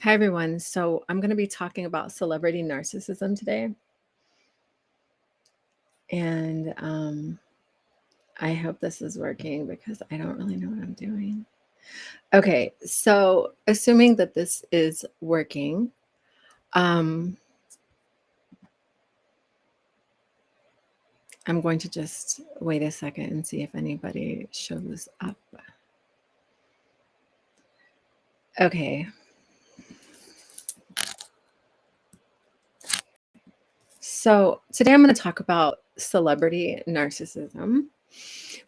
Hi, everyone. So, I'm going to be talking about celebrity narcissism today. And I hope this is working because I don't really know what I'm doing. Okay. So, assuming that this is working, um, I'm going to just wait a second and see if anybody shows up. Okay. So, today I'm going to talk about celebrity narcissism.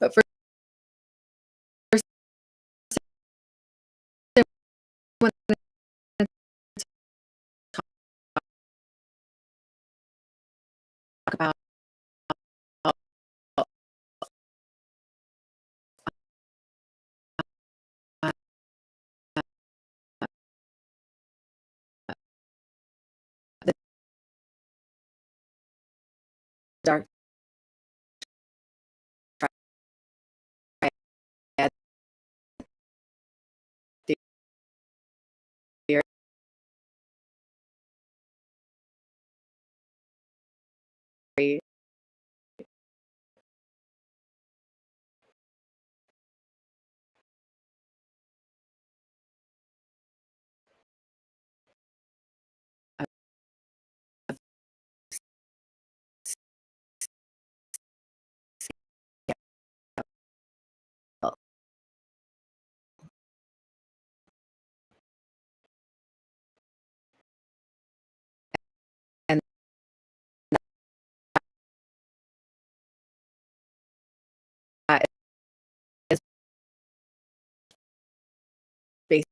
But first, I want to talk about the dark triad theory. And that is basically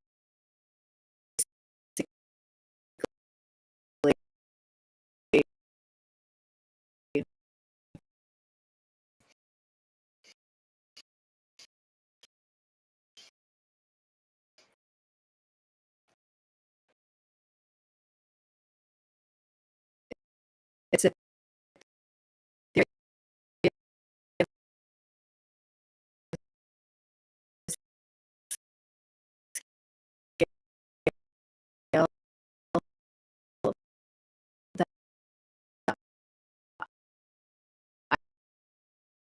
it's a theory of scale that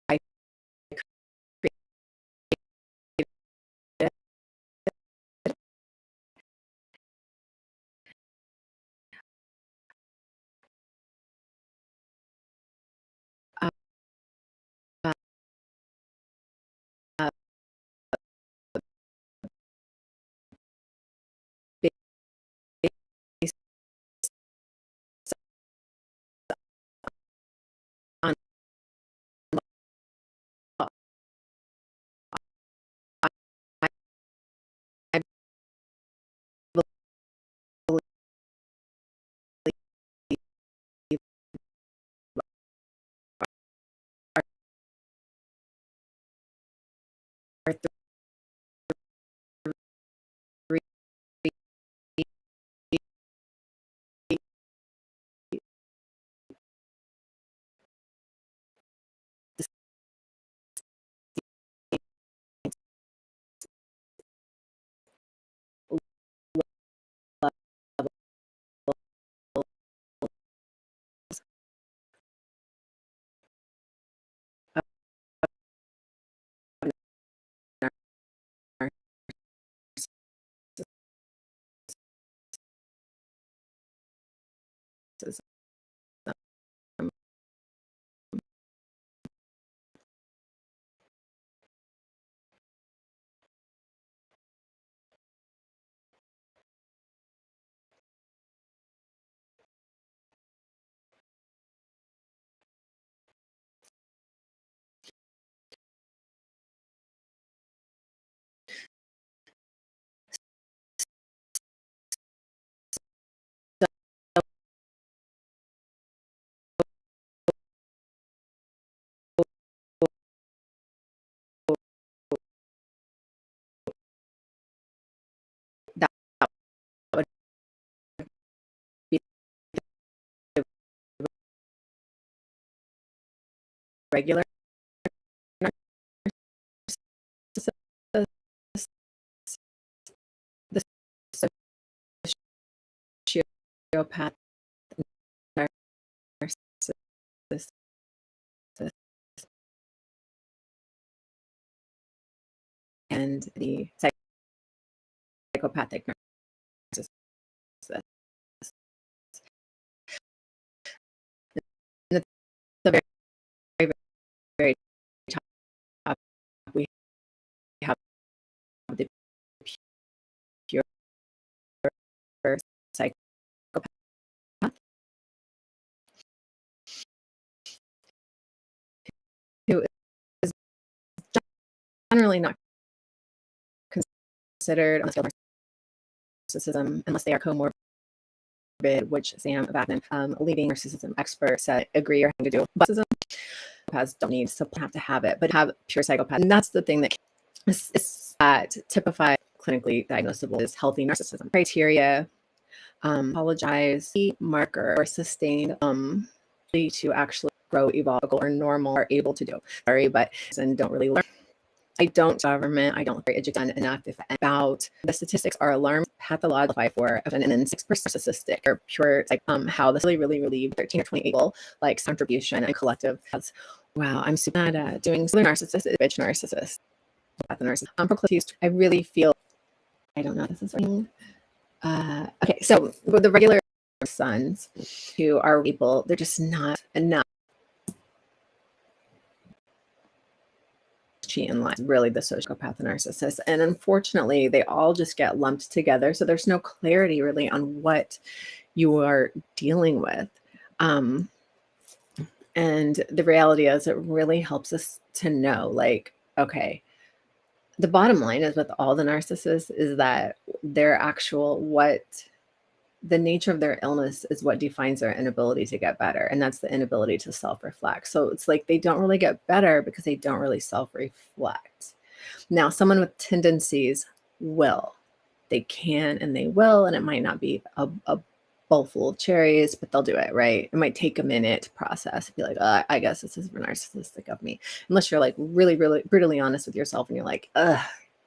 I created. Uh, uh, based on what I believe are three of narcissism. That would be the regular narcissist, the social sociopath, narcissist, and the psychopathic narcissist. And at the very, very top, we have the pure psychopath, who is generally not considered on the scale of narcissism unless they are comorbid, which Sam Batman, leading narcissism experts, agree or having to do with narcissism. Psychopaths don't need to have to have it, but have pure psychopath. And that's the thing that is that typified clinically diagnosable is healthy narcissism. Criteria, apologize, marker, or sustained to actually grow, evolve, or normal, are able to do. Sorry, but and don't really learn. I don't government. I don't very educated enough about the statistics are alarming. Pathological for and then 6% narcissistic or pure like how this really 13 or 28 people like contribution and collective. That's wow. I'm super at doing narcissist, bitch narcissist. Proclivities. I really feel. I don't know. This is right. Okay, so with the regular sons who are people, they're just not enough. Cheat and lie, really the sociopath and narcissist. And unfortunately, they all just get lumped together. So there's no clarity really on what you are dealing with. And the reality is it really helps us to know, like, okay, the bottom line is with all the narcissists is that their actual the nature of their illness is what defines their inability to get better. And that's the inability to self-reflect. So it's like they don't really get better because they don't really self-reflect. Now, someone with tendencies will. They can and they will, and it might not be a bowl full of cherries, but they'll do it, right? It might take a minute to process. Be like, I guess this is narcissistic of me. Unless you're like really brutally honest with yourself and you're like,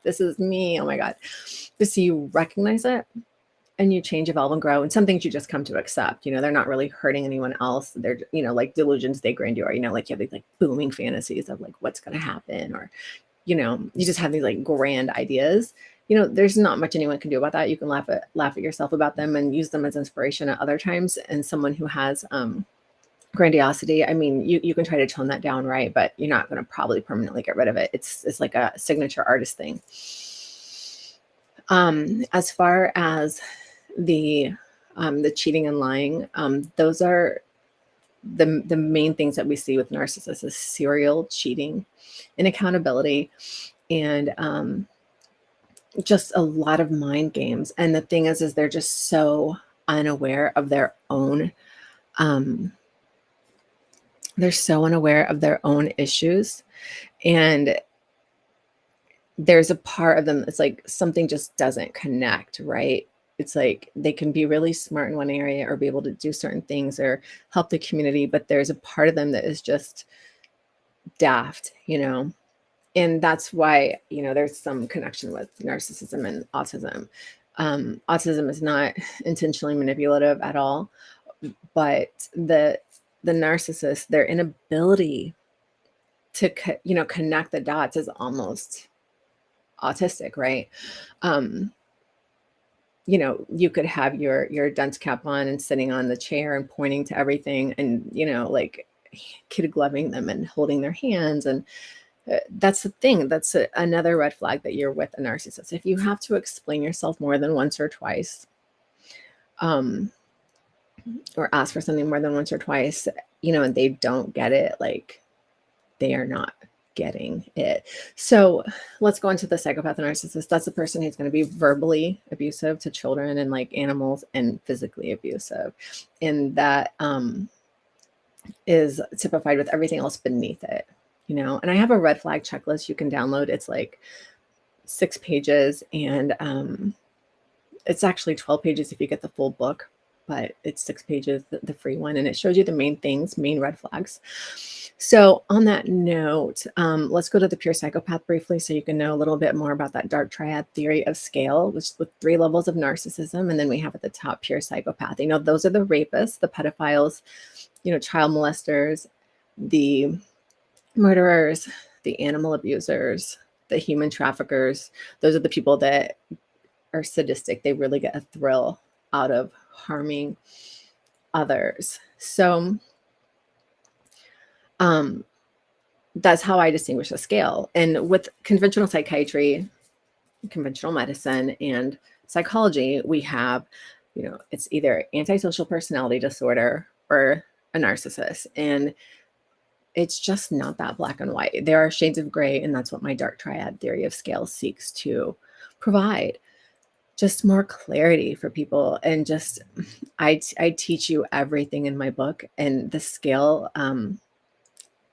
this is me. Oh my God. But so you recognize it. And you change, evolve, and grow. And some things you just come to accept. You know, they're not really hurting anyone else. They're, you know, like delusions, they grandeur. You know, like you have these like booming fantasies of like what's going to happen, or, you know, you just have these like grand ideas. You know, there's not much anyone can do about that. You can laugh at yourself about them and use them as inspiration at other times. And someone who has grandiosity, I mean, you can try to tone that down, right? But you're not going to probably permanently get rid of it. It's like a signature artist thing. As far as the cheating and lying, those are the main things that we see with narcissists is serial cheating, inaccountability, and just a lot of mind games. And the thing is they're just so unaware of their own issues. And there's a part of them, it's like something just doesn't connect, right? It's like they can be really smart in one area or be able to do certain things or help the community, but there's a part of them that is just daft, you know? And that's why, you know, there's some connection with narcissism and autism. Autism is not intentionally manipulative at all, but the narcissist, their inability to, connect the dots is almost autistic, right? You know, you could have your dunce cap on and sitting on the chair and pointing to everything and, you know, like kid gloving them and holding their hands. And that's the thing. That's another red flag that you're with a narcissist. If you have to explain yourself more than once or twice, or ask for something more than once or twice, you know, and they don't get it, like they are not getting it. So let's go into the psychopath and narcissist. That's the person who's going to be verbally abusive to children and like animals, and physically abusive. And that is typified with everything else beneath it, you know. And I have a red flag checklist you can download. It's like 6 pages, and it's actually 12 pages if you get the full book. but it's 6 pages, the free one, and it shows you the main things, main red flags. So on that note, let's go to the pure psychopath briefly so you can know a little bit more about that dark triad theory of scale, which with 3 levels of narcissism. And then we have at the top pure psychopath. Those are the rapists, the pedophiles, child molesters, the murderers, the animal abusers, the human traffickers. Those are the people that are sadistic. They really get a thrill out of harming others. So that's how I distinguish the scale. And with conventional psychiatry, conventional medicine, and psychology, we have, it's either antisocial personality disorder or a narcissist. And it's just not that black and white. There are shades of gray, and that's what my dark triad theory of scale seeks to provide. Just more clarity for people. And just, I teach you everything in my book, and the scale,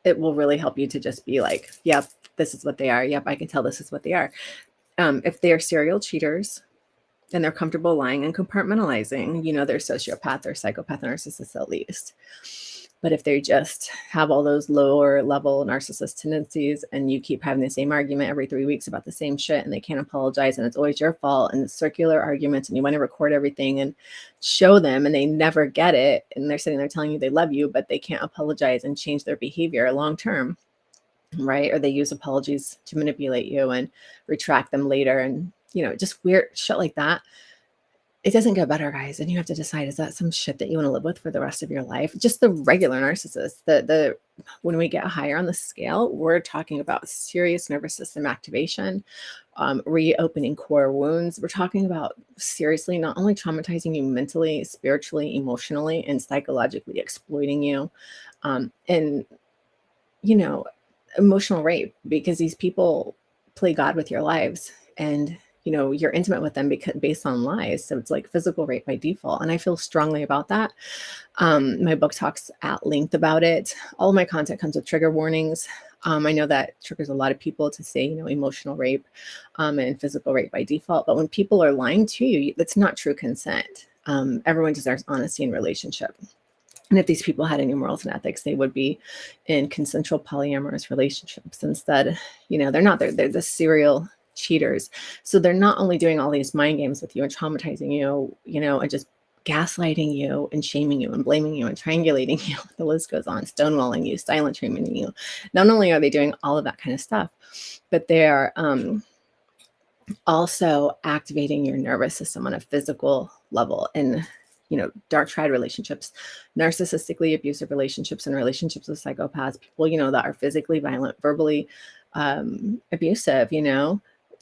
it will really help you to just be like, yep, this is what they are. Yep, I can tell this is what they are. If they are serial cheaters and they're comfortable lying and compartmentalizing, they're sociopath or psychopath narcissists at least. But if they just have all those lower level narcissist tendencies and you keep having the same argument every 3 weeks about the same shit and they can't apologize and it's always your fault and it's circular arguments and you want to record everything and show them and they never get it and they're sitting there telling you they love you, but they can't apologize and change their behavior long term, right? Or they use apologies to manipulate you and retract them later and, just weird shit like that. It doesn't get better, guys. And you have to decide, is that some shit that you want to live with for the rest of your life? Just the regular narcissist. When we get higher on the scale, we're talking about serious nervous system activation, reopening core wounds. We're talking about seriously not only traumatizing you mentally, spiritually, emotionally, and psychologically exploiting you, and emotional rape, because these people play God with your lives and you're intimate with them based on lies. So it's like physical rape by default. And I feel strongly about that. My book talks at length about it. All of my content comes with trigger warnings. I know that triggers a lot of people to say, emotional rape and physical rape by default. But when people are lying to you, that's not true consent. Everyone deserves honesty in relationship. And if these people had any morals and ethics, they would be in consensual polyamorous relationships. Instead, they're not. They're the serial cheaters. So they're not only doing all these mind games with you and traumatizing you, and just gaslighting you and shaming you and blaming you and triangulating you. The list goes on, stonewalling you, silent treatmenting you. Not only are they doing all of that kind of stuff, but they're also activating your nervous system on a physical level. And dark triad relationships, narcissistically abusive relationships, and relationships with psychopaths, people, that are physically violent, verbally abusive,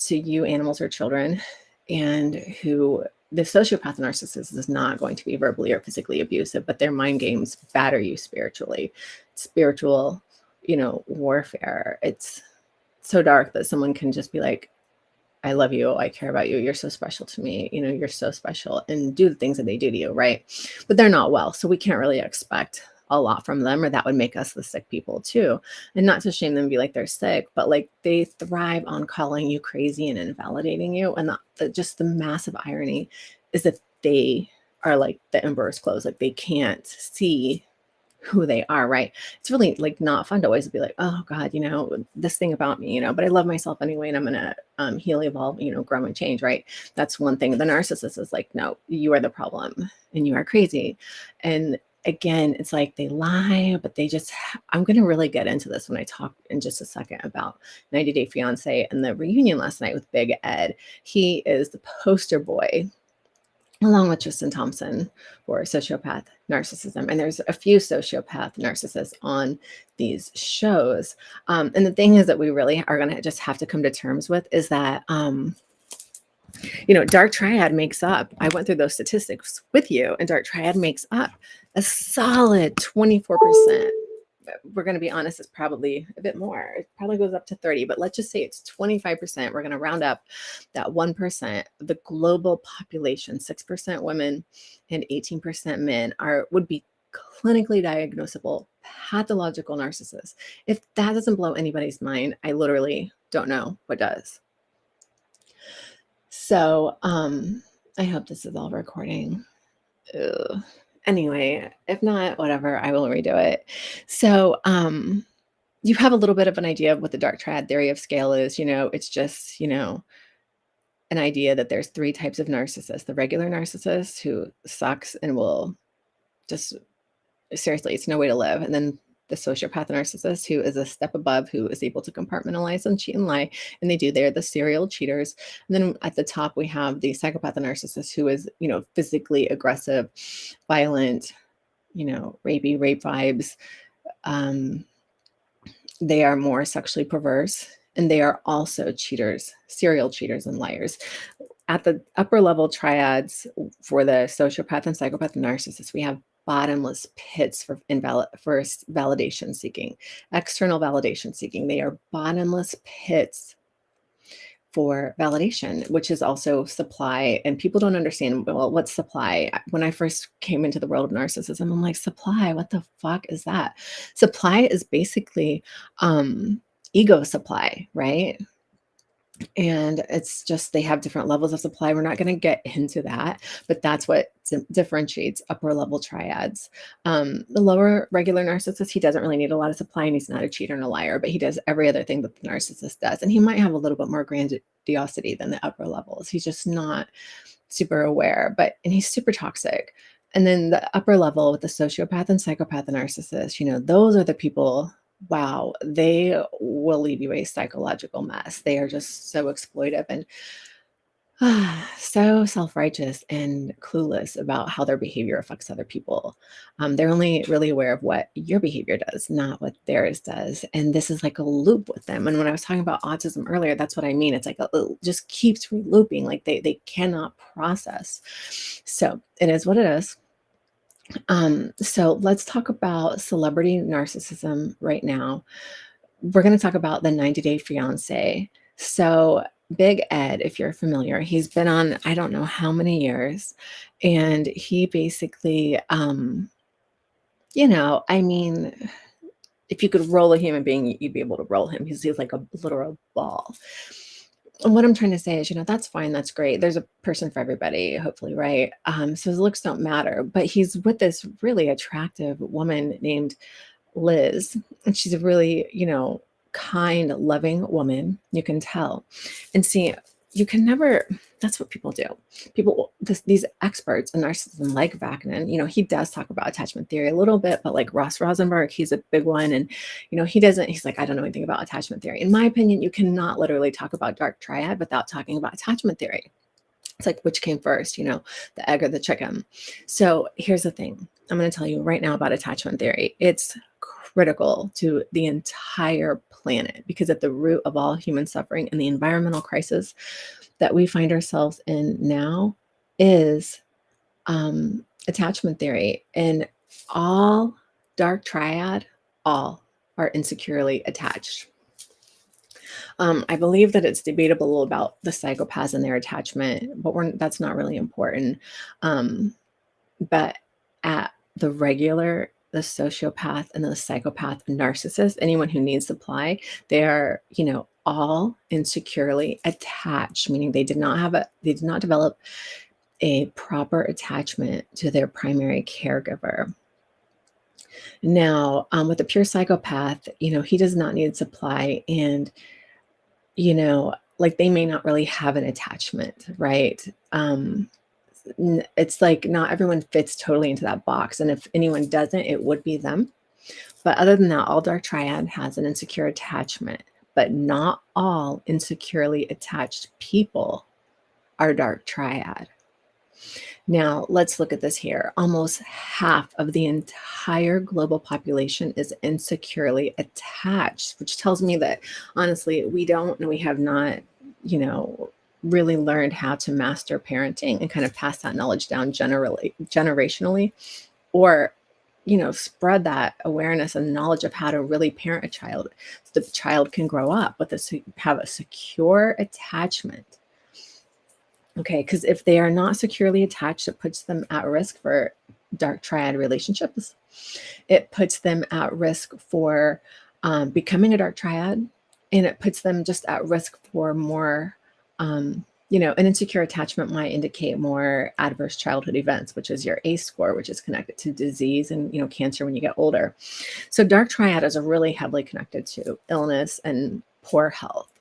to you, animals, or children, and who the sociopath narcissist is not going to be verbally or physically abusive, but their mind games batter you spiritually. Spiritual, warfare. It's so dark that someone can just be like, I love you, I care about you, you're so special to me, you're so special, and do the things that they do to you, right? But they're not well, so we can't really expect a lot from them, or that would make us the sick people too. And not to shame them and be like they're sick, but like they thrive on calling you crazy and invalidating you. And just the massive irony is that they are like the emperor's clothes, like they can't see who they are, right? It's really like not fun to always be like, oh God, this thing about me, but I love myself anyway, and I'm gonna heal, evolve, grow and change, right? That's one thing. The narcissist is like, no, you are the problem and you are crazy. And again, it's like they lie, but I'm going to really get into this when I talk in just a second about 90 Day Fiance and the reunion last night with Big Ed. He is the poster boy, along with Tristan Thompson, for sociopath narcissism. And there's a few sociopath narcissists on these shows. And the thing is that we really are going to just have to come to terms with is that, dark triad makes up, I went through those statistics with you, and dark triad makes up a solid 24%. We're going to be honest, it's probably a bit more. It probably goes up to 30, but let's just say it's 25%. We're going to round up that 1%. The global population, 6% women and 18% men would be clinically diagnosable pathological narcissists. If that doesn't blow anybody's mind, I literally don't know what does. So I hope this is all recording. Ugh. Anyway, if not, whatever, I will redo it. So, you have a little bit of an idea of what the dark triad theory of scale is. It's just, an idea that there's three types of narcissists: the regular narcissist who sucks and will just seriously, it's no way to live. And then the sociopath narcissist who is a step above, who is able to compartmentalize and cheat and lie. And they do, they're the serial cheaters. And then at the top, we have the psychopath narcissist who is, physically aggressive, violent, rapey, rape vibes. Um, they are more sexually perverse, and they are also cheaters, serial cheaters and liars. At the upper level triads for the sociopath and psychopath and narcissist, we have bottomless pits for validation seeking, external validation seeking. They are bottomless pits for validation, which is also supply. And people don't understand, well, what's supply? When I first came into the world of narcissism, I'm like, supply, what the fuck is that? Supply is basically ego supply, right? And it's just, they have different levels of supply. We're not going to get into that, but that's what differentiates upper level triads. The lower regular narcissist, he doesn't really need a lot of supply, and he's not a cheater and a liar, but he does every other thing that the narcissist does. And he might have a little bit more grandiosity than the upper levels. He's just not super aware, and he's super toxic. And then the upper level with the sociopath and psychopath and narcissist, those are the people. Wow, they will leave you a psychological mess. They are just so exploitive and so self-righteous and clueless about how their behavior affects other people. They're only really aware of what your behavior does, not what theirs does. And this is like a loop with them. And when I was talking about autism earlier, that's what I mean. It's like it just keeps looping. Like they cannot process. So it is what it is. So let's talk about celebrity narcissism right now. We're going to talk about the 90-Day Fiancé. So Big Ed, if you're familiar, he's been on, I don't know how many years. And he basically, I mean, if you could roll a human being, you'd be able to roll him because he's like a literal ball. And what I'm trying to say is, that's fine. That's great. There's a person for everybody, hopefully, right? So his looks don't matter, but he's with this really attractive woman named Liz. And she's a really, kind, loving woman. You can tell. And see, you can never, that's what people do. These experts in narcissism like Vaknin, he does talk about attachment theory a little bit, but like Ross Rosenberg, he's a big one. And, he's like, I don't know anything about attachment theory. In my opinion, you cannot literally talk about dark triad without talking about attachment theory. It's like, which came first, the egg or the chicken? So here's the thing. I'm going to tell you right now about attachment theory. It's critical to the entire planet because at the root of all human suffering and the environmental crisis that we find ourselves in now is attachment theory. And all dark triad, all are insecurely attached. I believe that it's debatable about the psychopaths and their attachment, but that's not really important. But at the regular, the sociopath and the psychopath narcissist, anyone who needs supply, they are, all insecurely attached, meaning they did not develop a proper attachment to their primary caregiver. Now, with a pure psychopath, he does not need supply, and like they may not really have an attachment, right? It's like not everyone fits totally into that box. And if anyone doesn't, it would be them. But other than that, all dark triad has an insecure attachment, but not all insecurely attached people are dark triad. Now, let's look at this here. Almost half of the entire global population is insecurely attached, which tells me that, honestly, we have not, really learned how to master parenting and kind of pass that knowledge down generationally, or, spread that awareness and knowledge of how to really parent a child so the child can grow up have a secure attachment. Okay, because if they are not securely attached, it puts them at risk for dark triad relationships. It puts them at risk for becoming a dark triad, and it puts them just at risk for more An insecure attachment might indicate more adverse childhood events, which is your ACE score, which is connected to disease and, cancer when you get older. So dark triad is really heavily connected to illness and poor health.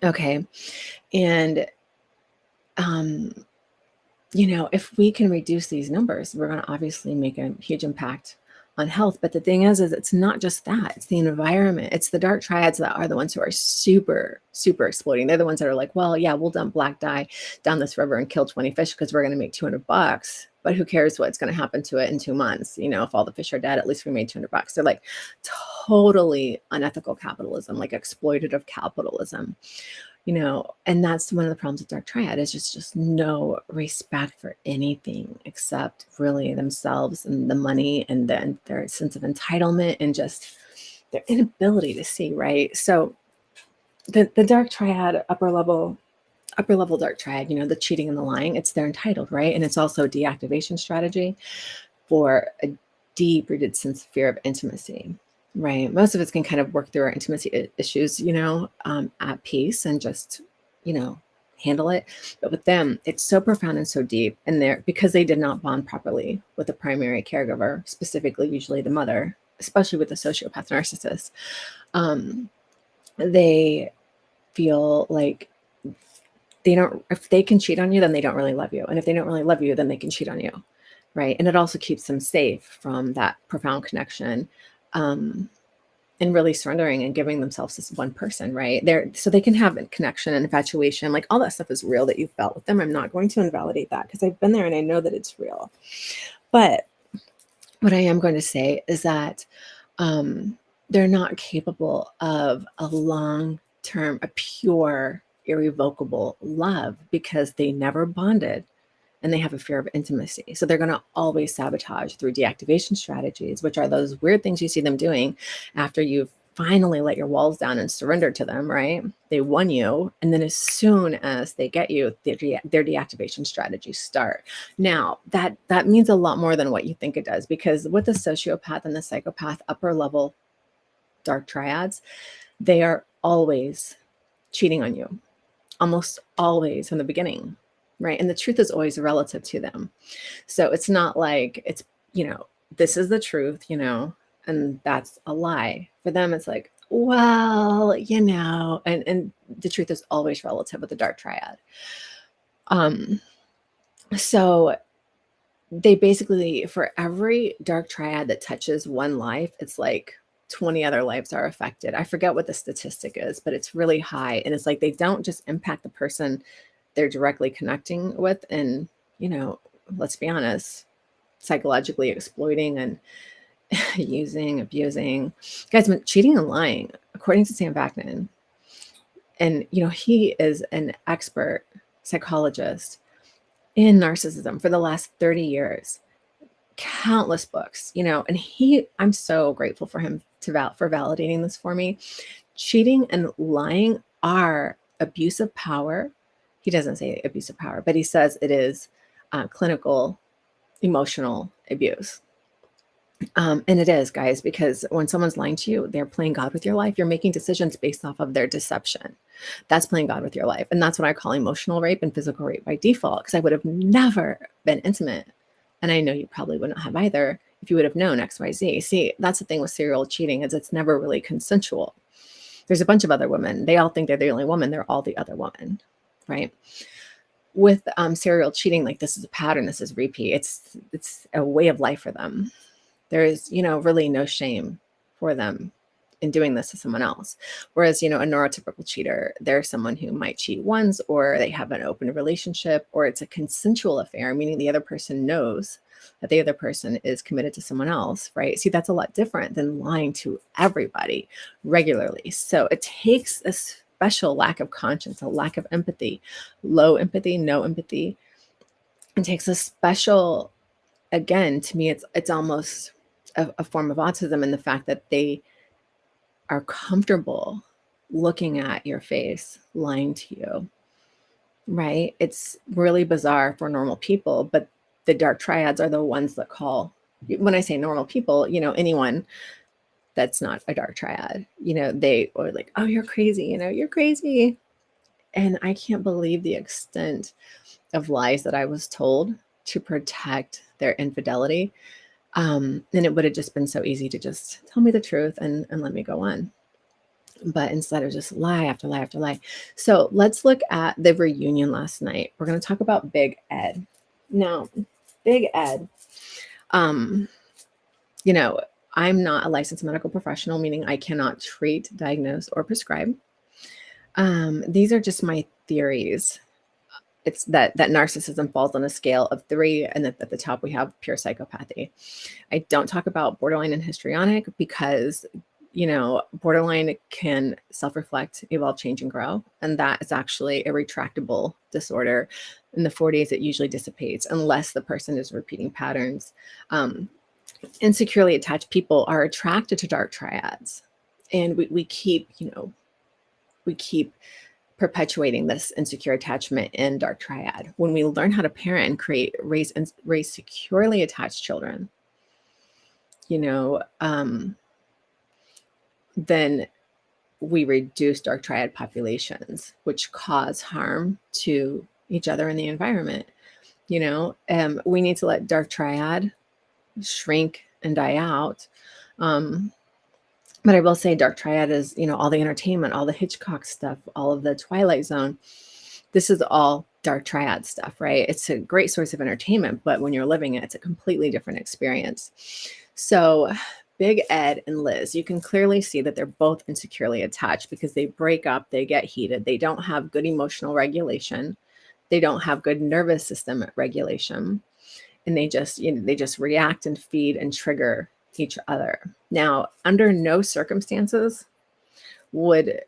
Okay. And, if we can reduce these numbers, we're going to obviously make a huge impact on health. But the thing is it's not just that, it's the environment. It's the dark triads that are the ones who are super, super exploding. They're the ones that are like, well, yeah, we'll dump black dye down this river and kill 20 fish because we're going to make $200. But who cares what's going to happen to it in 2 months? If all the fish are dead, at least we made $200. They're like totally unethical capitalism, like exploitative capitalism. And that's one of the problems with dark triad is just no respect for anything except really themselves and the money and then their sense of entitlement and just their inability to see, right? So the dark triad, upper level dark triad, the cheating and the lying, it's they're entitled, right? And it's also a deactivation strategy for a deep-rooted sense of fear of intimacy. Right. Most of us can kind of work through our intimacy issues, at peace and just, handle it. But with them, it's so profound and so deep. And because they did not bond properly with the primary caregiver, specifically, usually the mother, especially with the sociopath narcissist, they feel like if they can cheat on you, then they don't really love you. And if they don't really love you, then they can cheat on you. Right. And it also keeps them safe from that profound connection. And really surrendering and giving themselves to one person, right? So they can have a connection and infatuation, like all that stuff is real that you felt with them. I'm not going to invalidate that because I've been there and I know that it's real. But what I am going to say is that they're not capable of a long-term, a pure, irrevocable love because they never bonded. And they have a fear of intimacy. So they're going to always sabotage through deactivation strategies, which are those weird things you see them doing after you've finally let your walls down and surrendered to them, right? They won you. And then as soon as they get you, their deactivation strategies start. Now, that means a lot more than what you think it does, because with the sociopath and the psychopath, upper level dark triads, they are always cheating on you, almost always from the beginning. Right. And the truth is always relative to them. So it's not like it's, this is the truth, and that's a lie. For them, it's like, well, and the truth is always relative with the dark triad. So they basically, for every dark triad that touches one life, it's like 20 other lives are affected. I forget what the statistic is, but it's really high. And it's like they don't just impact the person they're directly connecting with and, let's be honest, psychologically exploiting and using, abusing. Guys, cheating and lying, according to Sam Vaknin, and, he is an expert psychologist in narcissism for the last 30 years, countless books, and I'm so grateful for him for validating this for me. Cheating and lying are abuse of power. He doesn't say abuse of power, but he says it is clinical emotional abuse. And it is, guys, because when someone's lying to you, they're playing God with your life. You're making decisions based off of their deception. That's playing God with your life. And that's what I call emotional rape and physical rape by default, because I would have never been intimate. And I know you probably wouldn't have either if you would have known XYZ. See, that's the thing with serial cheating, is it's never really consensual. There's a bunch of other women. They all think they're the only woman. They're all the other woman. Right. With serial cheating, like this is a pattern, this is repeat. It's a way of life for them. There is, really no shame for them in doing this to someone else. Whereas, a neurotypical cheater, they're someone who might cheat once, or they have an open relationship, or it's a consensual affair, meaning the other person knows that the other person is committed to someone else, right? See, that's a lot different than lying to everybody regularly. So it takes a special lack of conscience, a lack of empathy, low empathy, no empathy. It takes a special, again, to me, it's almost a form of autism in the fact that they are comfortable looking at your face, lying to you, right? It's really bizarre for normal people, but the dark triads are the ones that call, when I say normal people, anyone that's not a dark triad, they are like, oh, you're crazy, you're crazy. And I can't believe the extent of lies that I was told to protect their infidelity. And it would have just been so easy to just tell me the truth and let me go on. But instead of just lie after lie after lie. So let's look at the reunion last night. We're going to talk about Big Ed. Now, Big Ed, um, you know, I'm not a licensed medical professional, meaning I cannot treat, diagnose, or prescribe. These are just my theories. It's that narcissism falls on a scale of 3, and that at the top we have pure psychopathy. I don't talk about borderline and histrionic because, borderline can self-reflect, evolve, change, and grow. And that is actually a retractable disorder. In the 40s, it usually dissipates unless the person is repeating patterns. Insecurely attached people are attracted to dark triads. And we keep perpetuating this insecure attachment in dark triad. When we learn how to parent and raise securely attached children, then we reduce dark triad populations, which cause harm to each other in the environment. We need to let dark triad shrink and die out. But I will say dark triad is, all the entertainment, all the Hitchcock stuff, all of the Twilight Zone. This is all dark triad stuff, right? It's a great source of entertainment, but when you're living it, it's a completely different experience. So Big Ed and Liz, you can clearly see that they're both insecurely attached because they break up, they get heated, they don't have good emotional regulation, they don't have good nervous system regulation, and they just react and feed and trigger each other. Now, under no circumstances would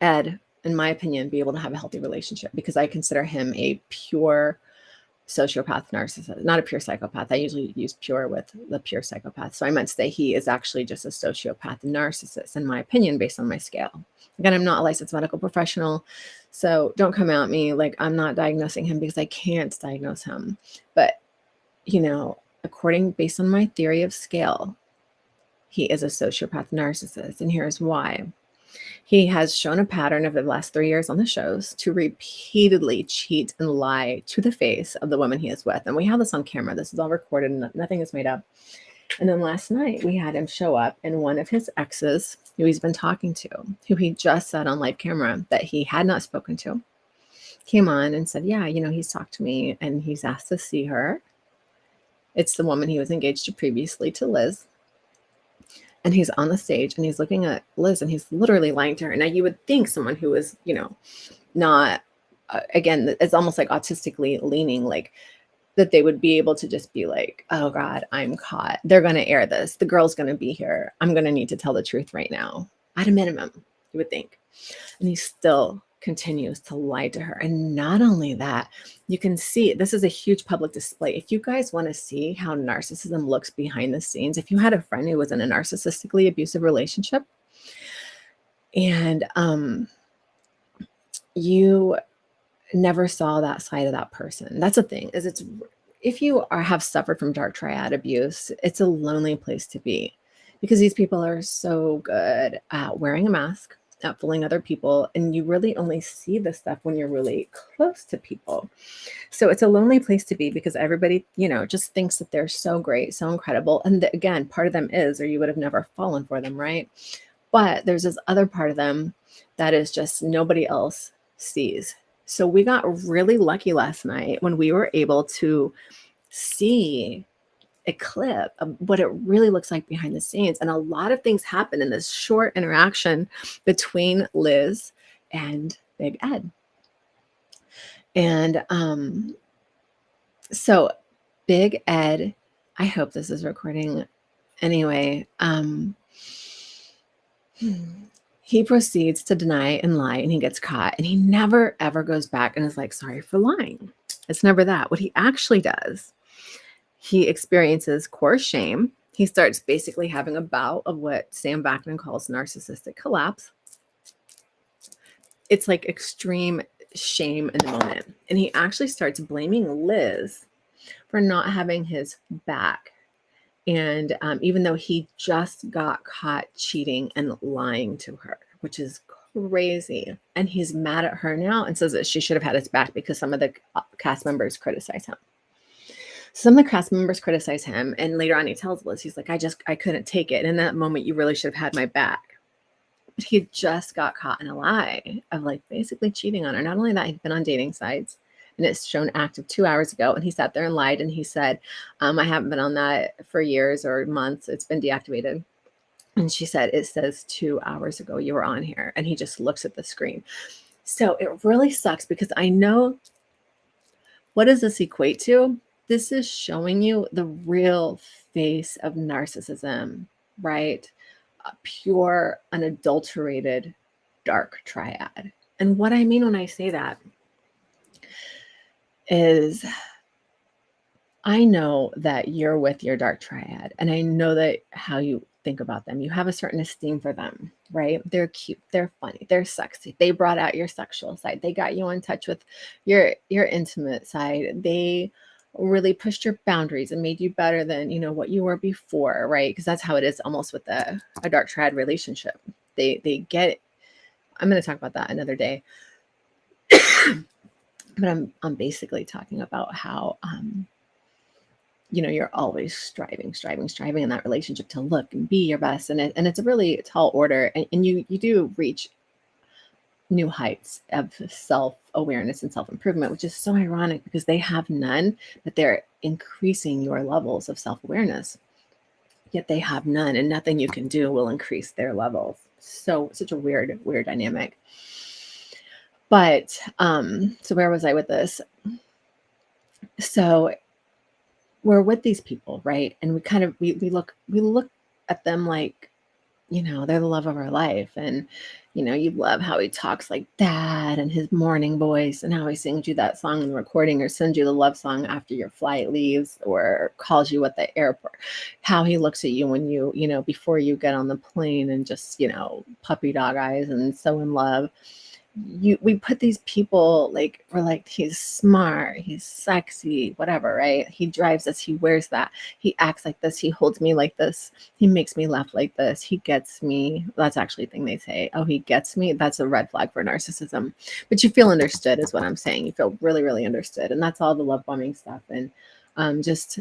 Ed, in my opinion, be able to have a healthy relationship, because I consider him a pure sociopath narcissist, not a pure psychopath. I usually use pure with the pure psychopath. So I meant to say he is actually just a sociopath narcissist, in my opinion, based on my scale. Again, I'm not a licensed medical professional, so don't come at me like I'm not diagnosing him, because I can't diagnose him. But, based on my theory of scale, he is a sociopath narcissist. And here's why. He has shown a pattern over the last 3 years on the shows to repeatedly cheat and lie to the face of the woman he is with. And we have this on camera. This is all recorded and nothing is made up. And then last night we had him show up, and one of his exes who he's been talking to, who he just said on live camera that he had not spoken to, came on and said, yeah, he's talked to me and he's asked to see her. It's the woman he was engaged to previously, to Liz. And he's on the stage and he's looking at Liz and he's literally lying to her. Now, you would think someone who is, not, again, it's almost like autistically leaning, like that they would be able to just be like, oh God, I'm caught. They're going to air this. The girl's going to be here. I'm going to need to tell the truth right now. At a minimum, you would think. And he still continues to lie to her. And not only that, you can see this is a huge public display. If you guys want to see how narcissism looks behind the scenes, if you had a friend who was in a narcissistically abusive relationship and you never saw that side of that person, that's the thing, is if you have suffered from dark triad abuse, it's a lonely place to be, because these people are so good at wearing a mask, at fooling other people, and you really only see this stuff when you're really close to people. So it's a lonely place to be, because everybody, just thinks that they're so great, so incredible. And again, part of them is, or you would have never fallen for them, right? But there's this other part of them that is just nobody else sees. So we got really lucky last night when we were able to see a clip of what it really looks like behind the scenes. And a lot of things happen in this short interaction between Liz and Big Ed. And so Big Ed, I hope this is recording anyway. He proceeds to deny and lie, and he gets caught, and he never ever goes back and is like, sorry for lying. It's never that. What he actually does, he experiences core shame. He starts basically having a bout of what Sam Backman calls narcissistic collapse. It's like extreme shame in the moment. And he actually starts blaming Liz for not having his back. And even though he just got caught cheating and lying to her, which is crazy. And he's mad at her now and says that she should have had his back because some of the cast members criticize him. Some of the cast members criticize him, and later on he tells Liz, he's like, I couldn't take it. And in that moment, you really should have had my back. But he just got caught in a lie of like basically cheating on her. Not only that, he'd been on dating sites, and it's shown active 2 hours ago. And he sat there and lied, and he said, I haven't been on that for years or months. It's been deactivated. And she said, it says 2 hours ago you were on here. And he just looks at the screen. So it really sucks because I know, what does this equate to? This is showing you the real face of narcissism, right? A pure, unadulterated, dark triad. And what I mean when I say that is, I know that you're with your dark triad, and I know that how you think about them. You have a certain esteem for them, right? They're cute, they're funny, they're sexy. They brought out your sexual side. They got you in touch with your intimate side. They really pushed your boundaries and made you better than, what you were before, right? Because that's how it is almost with a dark triad relationship. They get, I'm going to talk about that another day. But I'm basically talking about how you're always striving in that relationship to look and be your best. And it's a really tall order. And you do reach new heights of self-awareness and self-improvement, which is so ironic because they have none, but they're increasing your levels of self-awareness. Yet they have none, and nothing you can do will increase their levels. So such a weird dynamic. But so where was I with this? So we're with these people, right? And we look at them like, they're the love of our life. And, you love how he talks like that and his morning voice and how he sings you that song in the recording or sends you the love song after your flight leaves or calls you at the airport, how he looks at you when before you get on the plane and just, puppy dog eyes and so in love. We put these people like, we're like, he's smart, he's sexy, whatever, right? He drives us, he wears that, he acts like this, he holds me like this, he makes me laugh like this, he gets me. That's actually a thing they say. Oh, he gets me. That's a red flag for narcissism. But you feel understood is what I'm saying. You feel really, really understood. And that's all the love bombing stuff. And just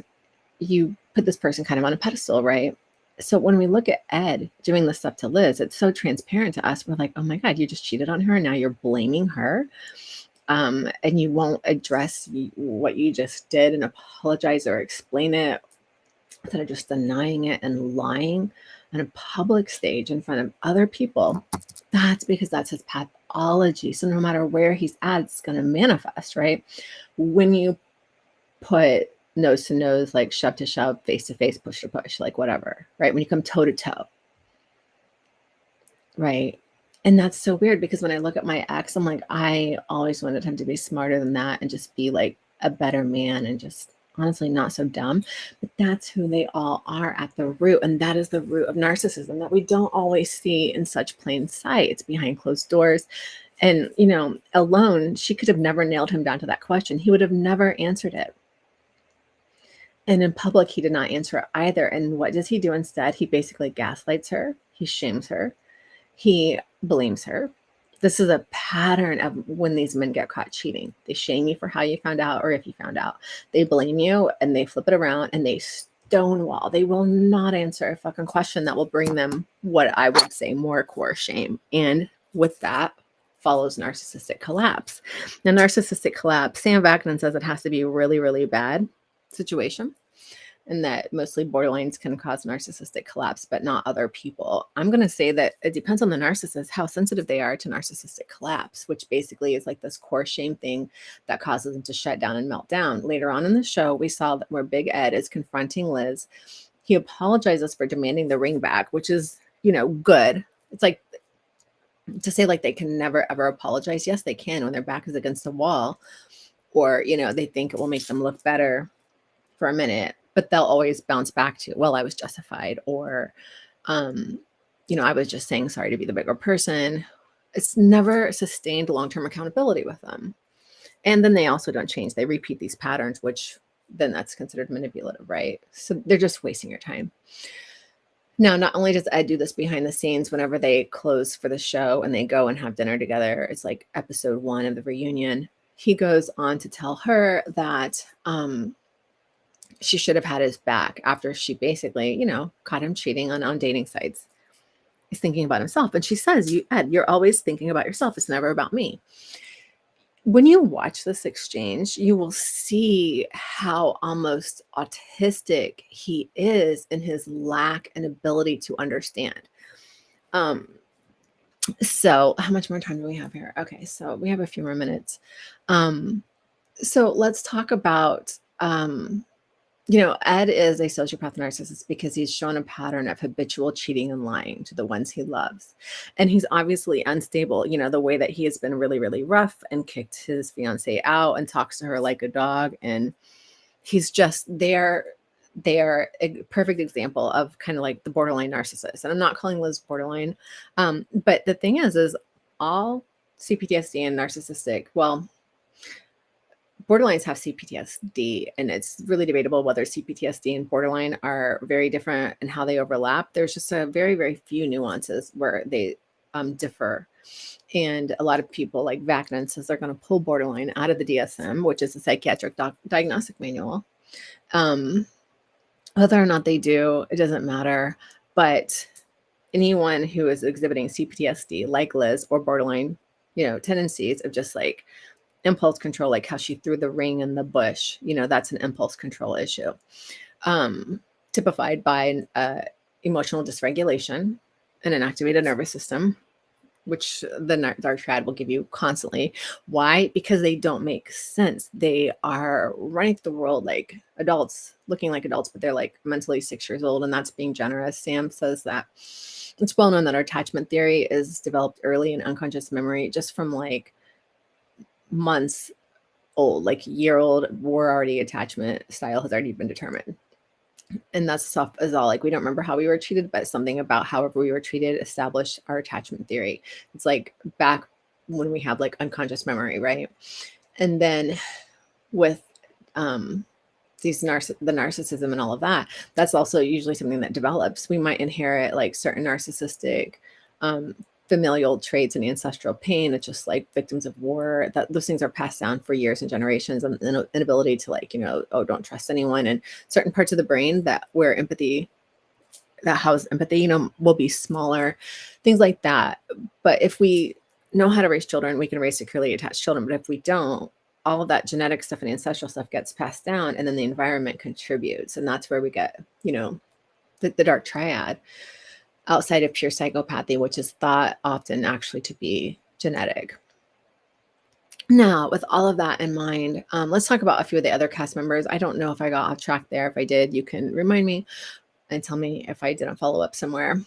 you put this person kind of on a pedestal, right? So when we look at Ed doing this stuff to Liz, it's so transparent to us. We're like, oh my God, you just cheated on her. And now you're blaming her. And you won't address what you just did and apologize or explain it, instead of just denying it and lying on a public stage in front of other people. That's because that's his pathology. So no matter where he's at, it's going to manifest, right? When you put nose to nose, like shove to shove, face to face, push to push, like whatever, right? When you come toe to toe, right? And that's so weird because when I look at my ex, I'm like, I always wanted him to be smarter than that and just be like a better man and just honestly not so dumb. But that's who they all are at the root. And that is the root of narcissism that we don't always see in such plain sight. It's behind closed doors. And, alone, she could have never nailed him down to that question. He would have never answered it. And in public, he did not answer it either. And what does he do instead? He basically gaslights her. He shames her. He blames her. This is a pattern of when these men get caught cheating. They shame you for how you found out or if you found out. They blame you and they flip it around and they stonewall. They will not answer a fucking question that will bring them what I would say more core shame. And with that follows narcissistic collapse. Now, narcissistic collapse, Sam Vaknin says it has to be a really, really bad situation, and that mostly borderlines can cause narcissistic collapse, but not other people. I'm going to say that it depends on the narcissist, how sensitive they are to narcissistic collapse, which basically is like this core shame thing that causes them to shut down and melt down. Later on in the show, we saw that where Big Ed is confronting Liz, he apologizes for demanding the ring back, which is, good. It's like to say like they can never, ever apologize. Yes, they can when their back is against the wall, or, they think it will make them look better for a minute, but they'll always bounce back to, well, I was justified, or, I was just saying sorry to be the bigger person. It's never sustained long-term accountability with them. And then they also don't change. They repeat these patterns, which then that's considered manipulative, right? So they're just wasting your time. Now, not only does Ed do this behind the scenes whenever they close for the show and they go and have dinner together, it's like episode 1 of the reunion. He goes on to tell her that she should have had his back after she basically, caught him cheating on dating sites. He's thinking about himself. And she says, Ed, you're always thinking about yourself. It's never about me. When you watch this exchange, you will see how almost autistic he is in his lack and ability to understand. So how much more time do we have here? Okay, so we have a few more minutes. So let's talk about, Ed is a sociopath narcissist because he's shown a pattern of habitual cheating and lying to the ones he loves. And he's obviously unstable, the way that he has been really, really rough and kicked his fiance out and talks to her like a dog. And he's just there. They are a perfect example of kind of like the borderline narcissist. And I'm not calling Liz borderline. But the thing is all CPTSD and narcissistic, well, borderlines have CPTSD, and it's really debatable whether CPTSD and borderline are very different and how they overlap. There's just a very, very few nuances where they differ. And a lot of people, like Vaknin, says they're going to pull borderline out of the DSM, which is a psychiatric diagnostic manual. Whether or not they do, it doesn't matter. But anyone who is exhibiting CPTSD, like Liz, or borderline, tendencies of just like impulse control, like how she threw the ring in the bush, that's an impulse control issue, typified by emotional dysregulation and an activated nervous system, which the Triad will give you constantly. Why? Because they don't make sense. They are running through the world like adults, looking like adults, but they're like mentally 6 years old, and that's being generous. Sam says that it's well known that our attachment theory is developed early in unconscious memory, just from like months old, like year old, we're already attachment style has already been determined. And that's stuff as all like we don't remember how we were treated, but something about however we were treated established our attachment theory. It's like back when we have like unconscious memory, right? And then with the narcissism and all of that, that's also usually something that develops. We might inherit like certain narcissistic familial traits and ancestral pain. It's just like victims of war, that those things are passed down for years and generations, and an inability to like, don't trust anyone, and certain parts of the brain that house empathy, will be smaller, things like that. But if we know how to raise children, we can raise securely attached children. But if we don't, all of that genetic stuff and ancestral stuff gets passed down, and then the environment contributes. And that's where we get, the dark triad, outside of pure psychopathy, which is thought often actually to be genetic. Now, with all of that in mind, let's talk about a few of the other cast members. I don't know if I got off track there. If I did, you can remind me and tell me if I didn't follow up somewhere.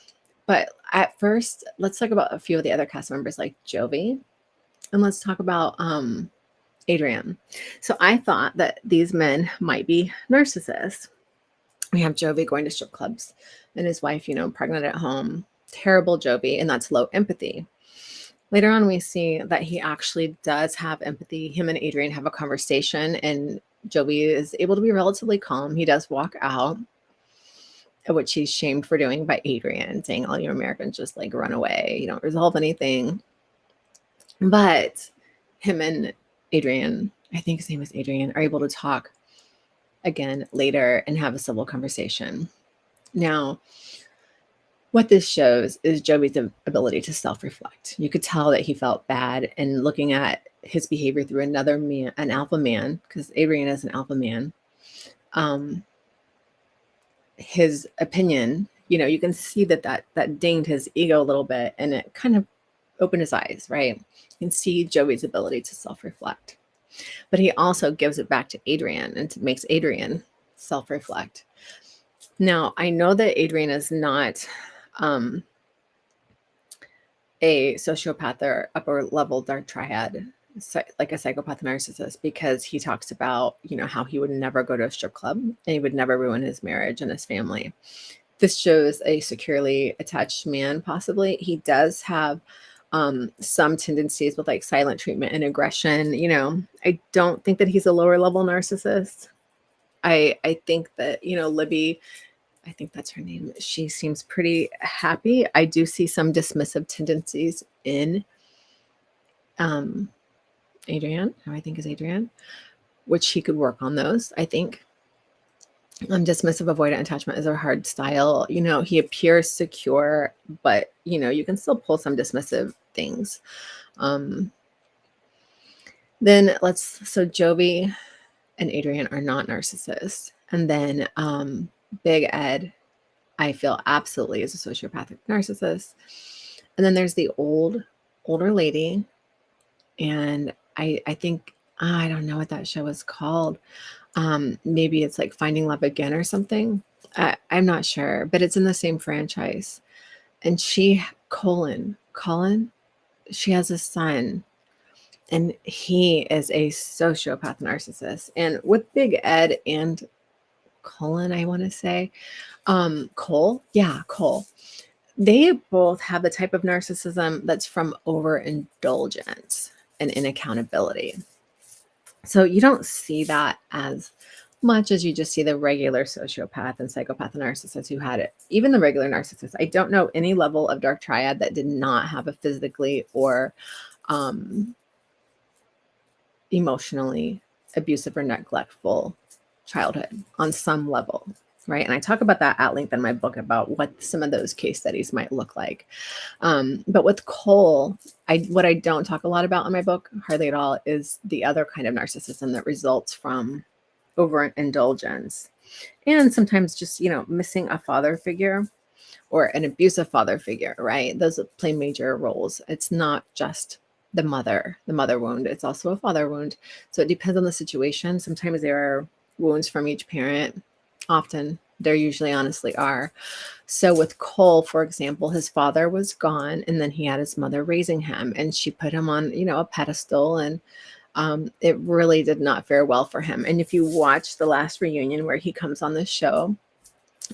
But at first, let's talk about a few of the other cast members like Jovi. And let's talk about Adrian. So I thought that these men might be narcissists. We have Jovi going to strip clubs and his wife, pregnant at home. Terrible Jovi, and that's low empathy. Later on, we see that he actually does have empathy. Him and Adrian have a conversation, and Jovi is able to be relatively calm. He does walk out, which he's shamed for doing by Adrian, saying all you Americans just like run away. You don't resolve anything. But him and Adrian, I think his name is Adrian, are able to talk again later and have a civil conversation. Now, what this shows is Jovi's ability to self-reflect. You could tell that he felt bad, and looking at his behavior through another man, an alpha man, because Adrian is an alpha man, his opinion, you can see that dinged his ego a little bit, and it kind of opened his eyes, right? You can see Jovi's ability to self-reflect. But he also gives it back to Adrian and makes Adrian self-reflect. Now, I know that Adrian is not a sociopath or upper level dark triad, like a psychopath narcissist, because he talks about, how he would never go to a strip club and he would never ruin his marriage and his family. This shows a securely attached man, possibly. He does have some tendencies with like silent treatment and aggression. I don't think that he's a lower level narcissist. I think that, Libby I think that's her name. She seems pretty happy. I do see some dismissive tendencies in Adrian, who I think is Adrian, which he could work on those, I think. Dismissive avoidant attachment is a hard style. He appears secure, but, you can still pull some dismissive things. Then so Jovi and Adrian are not narcissists. And then Big Ed, I feel absolutely is a sociopathic narcissist. And then there's the older lady. And I think, I don't know what that show is called. Maybe it's like Finding Love Again or something. I'm not sure, but it's in the same franchise. And Colin, she has a son, and he is a sociopath narcissist. And with Big Ed and Colin, I want to say, Cole, they both have the type of narcissism that's from overindulgence and inaccountability. So you don't see that as much as you just see the regular sociopath and psychopath and narcissist who had it. Even the regular narcissist, I don't know any level of dark triad that did not have a physically or emotionally abusive or neglectful childhood on some level, right? And I talk about that at length in my book about what some of those case studies might look like. But with Cole, what I don't talk a lot about in my book, hardly at all, is the other kind of narcissism that results from overindulgence and sometimes just, missing a father figure or an abusive father figure, right? Those play major roles. It's not just the mother wound. It's also a father wound. So it depends on the situation. Sometimes there are wounds from each parent. Often there usually honestly are. So with Cole, for example, his father was gone and then he had his mother raising him, and she put him on, a pedestal, and it really did not fare well for him. And if you watch the last reunion where he comes on the show,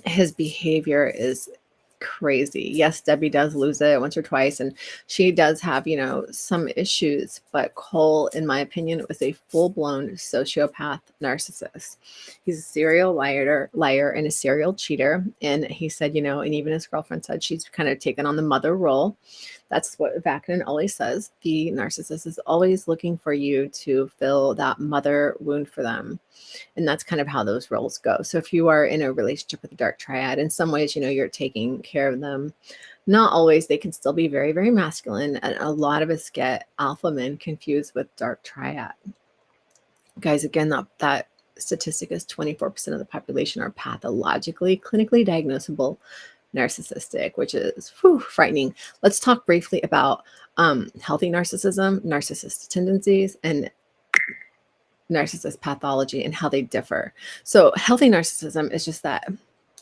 his behavior is crazy. Yes, Debbie does lose it once or twice, and she does have, some issues. But Cole, in my opinion, was a full-blown sociopath narcissist. He's a serial liar and a serial cheater. And he said, and even his girlfriend said she's kind of taken on the mother role. That's what Vaknin always says. The narcissist is always looking for you to fill that mother wound for them. And that's kind of how those roles go. So if you are in a relationship with a dark triad, in some ways, you're taking care of them. Not always. They can still be very, very masculine. And a lot of us get alpha men confused with dark triad. Guys, again, that statistic is 24% of the population are pathologically, clinically diagnosable narcissistic, which is frightening. Let's talk briefly about healthy narcissism, narcissist tendencies, and narcissist pathology and how they differ. So healthy narcissism is just that,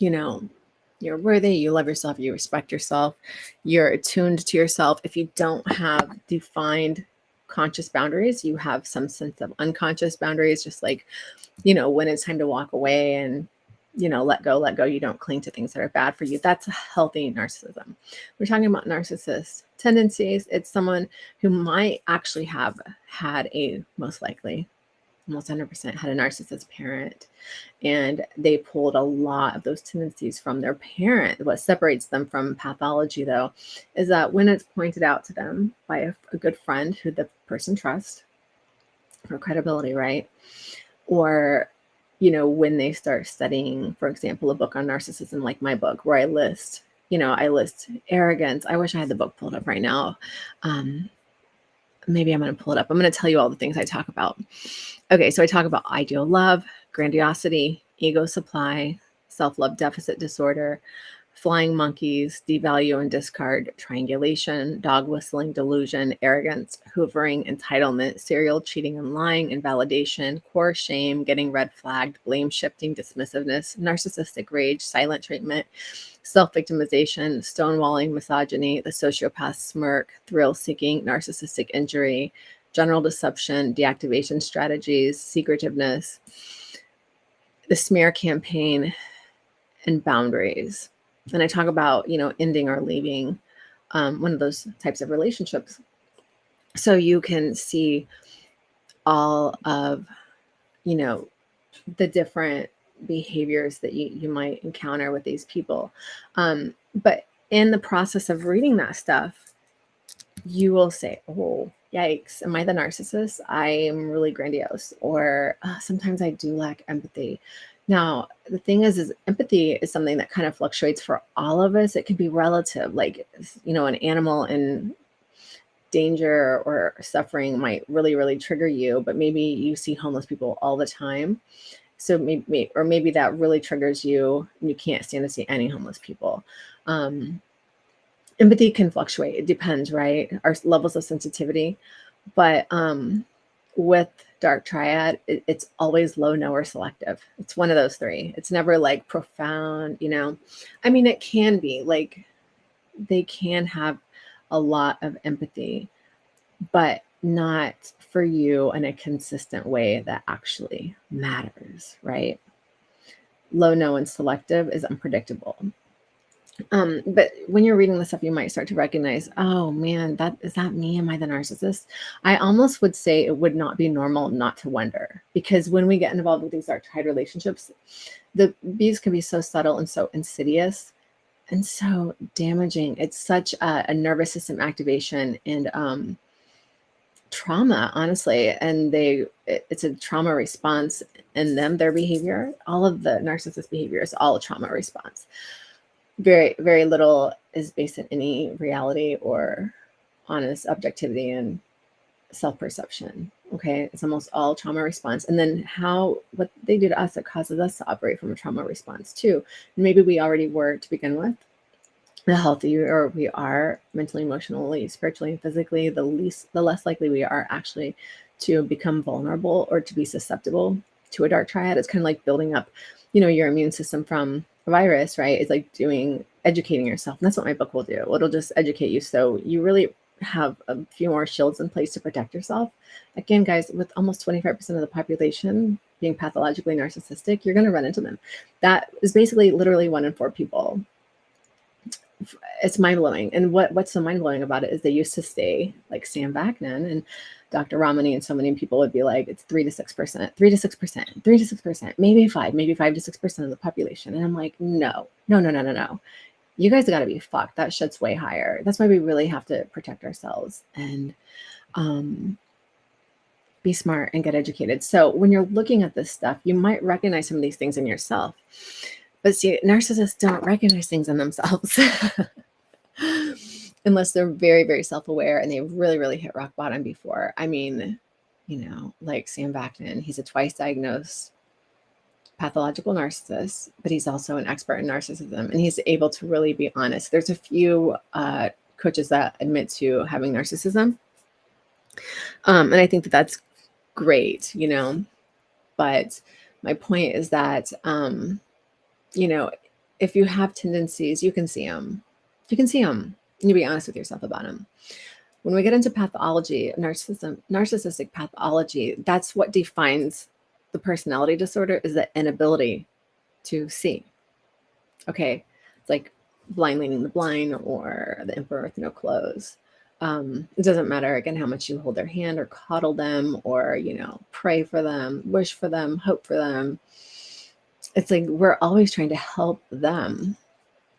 you're worthy, you love yourself, you respect yourself, you're attuned to yourself. If you don't have defined conscious boundaries, you have some sense of unconscious boundaries, just like, when it's time to walk away and, let go. You don't cling to things that are bad for you. That's a healthy narcissism. We're talking about narcissist tendencies. It's someone who might actually have had most likely, almost 100% had a narcissist parent, and they pulled a lot of those tendencies from their parent. What separates them from pathology, though, is that when it's pointed out to them by a good friend who the person trusts for credibility, right? Or, when they start studying, for example, a book on narcissism, like my book, where I list arrogance. I wish I had the book pulled up right now. Maybe I'm going to pull it up. I'm going to tell you all the things I talk about. Okay, so I talk about ideal love, grandiosity, ego supply, self-love deficit disorder, flying monkeys, devalue and discard, triangulation, dog whistling, delusion, arrogance, hoovering, entitlement, serial cheating and lying, invalidation, core shame, getting red flagged, blame shifting, dismissiveness, narcissistic rage, silent treatment, self-victimization, stonewalling, misogyny, the sociopath smirk, thrill-seeking, narcissistic injury, general deception, deactivation strategies, secretiveness, the smear campaign, and boundaries. And I talk about, ending or leaving one of those types of relationships. So you can see all of, the different behaviors that you might encounter with these people. But in the process of reading that stuff, you will say, oh, yikes, am I the narcissist? I am really grandiose. Or sometimes I do lack empathy. Now, the thing is empathy is something that kind of fluctuates for all of us. It can be relative, like, an animal in danger or suffering might really, really trigger you, but maybe you see homeless people all the time. So maybe that really triggers you and you can't stand to see any homeless people. Empathy can fluctuate. It depends, right? Our levels of sensitivity. But with dark triad, it's always low, no, or selective. It's one of those three. It's never like profound, I mean, it can be like they can have a lot of empathy, but not for you in a consistent way that actually matters, right? Low, no, and selective is unpredictable. But when you're reading this stuff, you might start to recognize, oh man, is that me? Am I the narcissist? I almost would say it would not be normal not to wonder, because when we get involved with these dark triad relationships, these can be so subtle and so insidious and so damaging. It's such a nervous system activation and trauma, honestly. And it's a trauma response in them, their behavior. All of the narcissist behavior is all a trauma response. Very, very little is based in any reality or honest objectivity and self-perception. Okay. It's almost all trauma response. And then what they do to us, it causes us to operate from a trauma response too. And maybe we already were to begin with. The healthier we are mentally, emotionally, spiritually, and physically, the less likely we are actually to become vulnerable or to be susceptible to a dark triad. It's kind of like building up, your immune system from a virus, right? It's like educating yourself. And that's what my book will do. It'll just educate you. So you really have a few more shields in place to protect yourself. Again, guys, with almost 25% of the population being pathologically narcissistic, you're going to run into them. That is basically literally 1 in 4 people. It's mind-blowing. And what's so mind-blowing about it is they used to say, like Sam Vaknin and Dr. Ramani and so many people would be like, it's 3 to 6%, 3 to 6%, 3 to 6%, maybe 5 to 6% of the population. And I'm like, no. You guys got to be fucked. That shit's way higher. That's why we really have to protect ourselves and be smart and get educated. So when you're looking at this stuff, you might recognize some of these things in yourself. But see, narcissists don't recognize things in themselves unless they're very, very self-aware and they really, really hit rock bottom before. I mean, like Sam Vaknin, he's a twice diagnosed pathological narcissist, but he's also an expert in narcissism, and he's able to really be honest. There's a few coaches that admit to having narcissism, and I think that that's great, but my point is that if you have tendencies, you can see them. And you be honest with yourself about them. When we get into pathology, narcissistic pathology, that's what defines the personality disorder, is the inability to see. Okay. It's like blind leading the blind, or the emperor with no clothes. It doesn't matter, again, how much you hold their hand or coddle them or, pray for them, wish for them, hope for them. It's like we're always trying to help them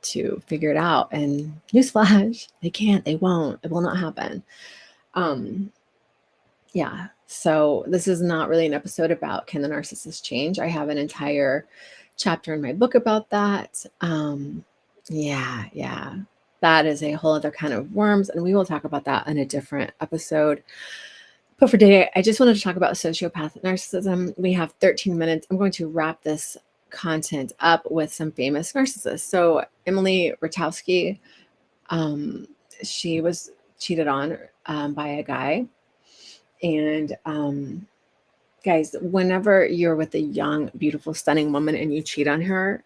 to figure it out. And newsflash, they can't, they won't, it will not happen. Yeah. So this is not really an episode about can the narcissist change. I have an entire chapter in my book about that. Yeah. That is a whole other kind of worms, and we will talk about that in a different episode. But for today, I just wanted to talk about sociopath narcissism. We have 13 minutes. I'm going to wrap this content up with some famous narcissists. So Emily Ratajkowski, she was cheated on by a guy. And guys, whenever you're with a young, beautiful, stunning woman and you cheat on her,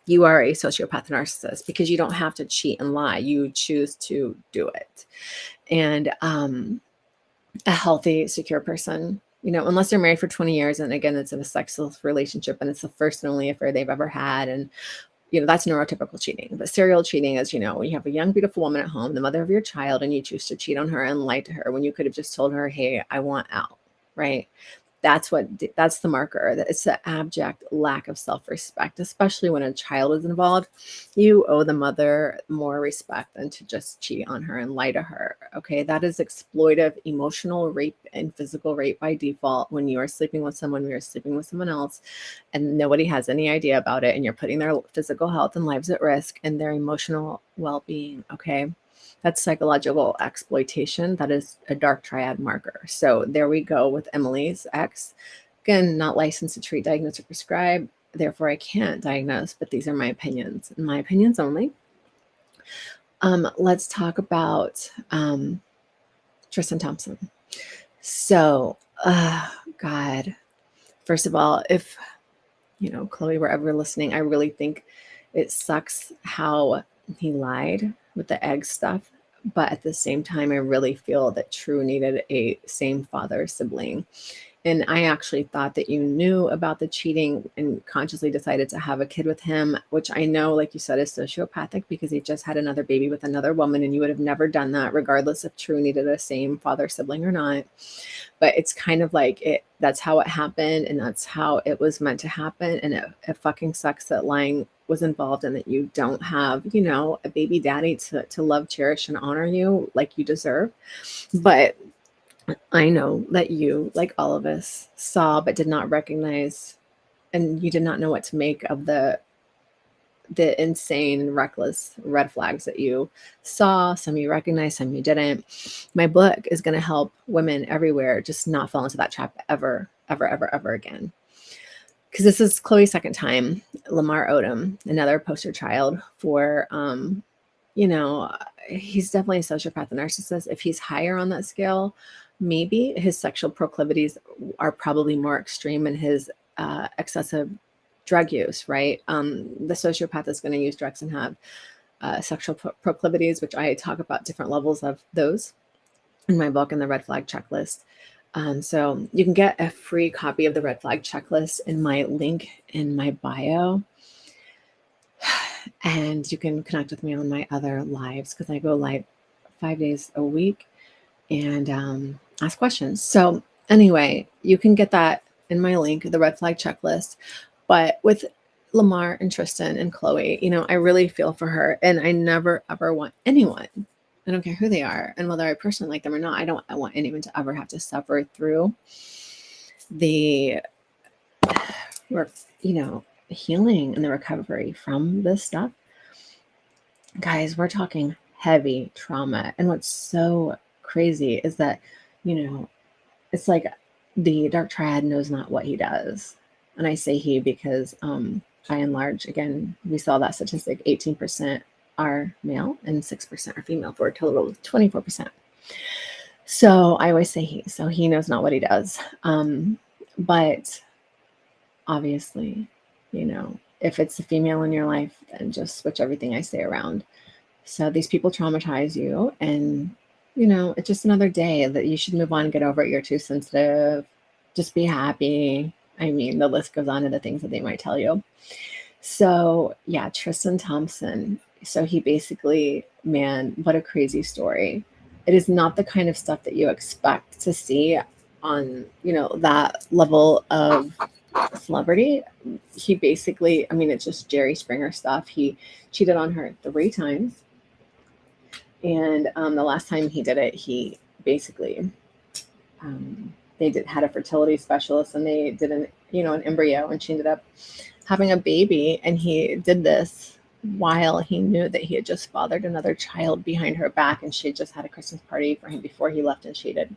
you are a sociopath narcissist, because you don't have to cheat and lie. You choose to do it. And a healthy, secure person, unless they're married for 20 years. And again, it's in a sexless relationship and it's the first and only affair they've ever had. And, that's neurotypical cheating. But serial cheating is, you have a young, beautiful woman at home, the mother of your child, and you choose to cheat on her and lie to her when you could have just told her, hey, I want out, right? That's the marker. That it's the abject lack of self-respect, especially when a child is involved. You owe the mother more respect than to just cheat on her and lie to her. Okay, that is exploitive, emotional rape and physical rape by default. When you are sleeping with someone, you're sleeping with someone else, and nobody has any idea about it, and you're putting their physical health and lives at risk and their emotional well-being. Okay, that's psychological exploitation. That is a dark triad marker. So there we go with Emily's ex. Again, not licensed to treat, diagnose, or prescribe. Therefore, I can't diagnose, but these are my opinions, and my opinions only. Let's talk about Tristan Thompson. So, God, first of all, if Chloe were ever listening, I really think it sucks how he lied with the egg stuff. But at the same time, I really feel that True needed a same father sibling. And I actually thought that you knew about the cheating and consciously decided to have a kid with him, which I know, like you said, is sociopathic because he just had another baby with another woman, and you would have never done that regardless if True needed a same father sibling or not. But it's kind of like that's how it happened, and that's how it was meant to happen. And it fucking sucks that lying was involved and that you don't have, a baby daddy to love, cherish, and honor you like you deserve. But I know that you, like all of us, saw but did not recognize, and you did not know what to make of the insane, reckless red flags that you saw. Some you recognized, some you didn't. My book is going to help women everywhere just not fall into that trap ever, ever, ever, ever again. Because this is Chloe's second time. Lamar Odom, another poster child for, he's definitely a sociopath and narcissist. If he's higher on that scale, maybe his sexual proclivities are probably more extreme in his excessive drug use, right? The sociopath is going to use drugs and have sexual proclivities, which I talk about different levels of those in my book in the red flag checklist. So you can get a free copy of the red flag checklist in my link in my bio. And you can connect with me on my other lives because I go live 5 days a week and ask questions. So anyway, you can get that in my link, the red flag checklist. But with Lamar and Tristan and Chloe, I really feel for her, and I never, ever want anyone, I don't care who they are and whether I personally like them or not, I want anyone to ever have to suffer through the, healing and the recovery from this stuff. Guys, we're talking heavy trauma. And what's so crazy is that, it's like the dark triad knows not what he does. And I say he because by and large, again, we saw that statistic, 18% are male and 6% are female for a total of 24%. So I always say he. So he knows not what he does. But obviously, if it's a female in your life, then just switch everything I say around. So these people traumatize you, and it's just another day that you should move on, get over it. You're too sensitive. Just be happy. I mean, the list goes on to the things that they might tell you. So yeah, Tristan Thompson. So he basically, man, what a crazy story. It is not the kind of stuff that you expect to see on, that level of celebrity. He basically, it's just Jerry Springer stuff. He cheated on her 3 times. And the last time he did it, he basically, they had a fertility specialist, and they did an embryo, and she ended up having a baby. And he did this while he knew that he had just fathered another child behind her back, and she had just had a Christmas party for him before he left and cheated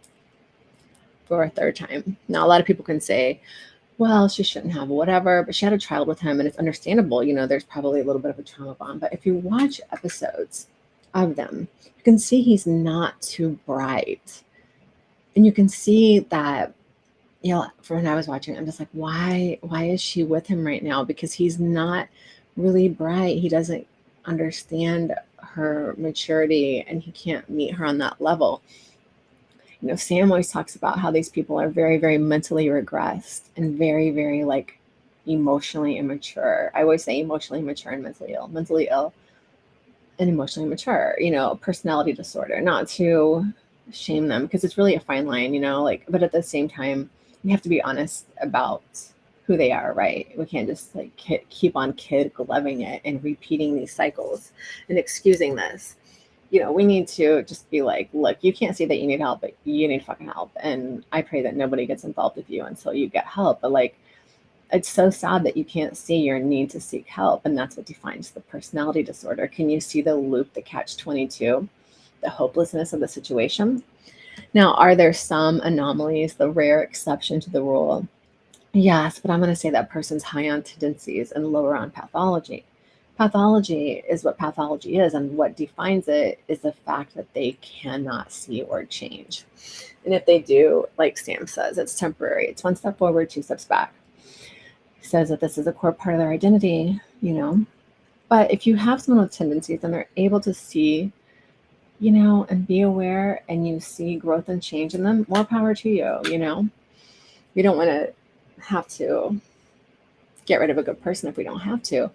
for a 3rd time. Now, a lot of people can say, well, she shouldn't have, whatever, but she had a child with him, and it's understandable. There's probably a little bit of a trauma bond. But if you watch episodes of them, you can see he's not too bright. And you can see that, for when I was watching, I'm just like, why is she with him right now? Because he's not really bright. He doesn't understand her maturity, and he can't meet her on that level. Sam always talks about how these people are very, very mentally regressed and very, very emotionally immature. I always say emotionally immature and mentally ill and emotionally mature, personality disorder, not to shame them because it's really a fine line, but at the same time, we have to be honest about who they are, right? We can't just like keep on kid gloving it and repeating these cycles and excusing this. We need to just be like, look, you can't see that you need help, but you need fucking help. And I pray that nobody gets involved with you until you get help. But like, it's so sad that you can't see your need to seek help. And that's what defines the personality disorder. Can you see the loop, the catch-22, the hopelessness of the situation? Now, are there some anomalies, the rare exception to the rule? Yes, but I'm going to say that person's high on tendencies and lower on pathology. Pathology is what pathology is, and what defines it is the fact that they cannot see or change. And if they do, like Sam says, it's temporary. It's one step forward, two steps back. He says that this is a core part of their identity, But if you have someone with tendencies and they're able to see, and be aware, and you see growth and change in them, more power to you, We don't want to have to get rid of a good person if we don't have to.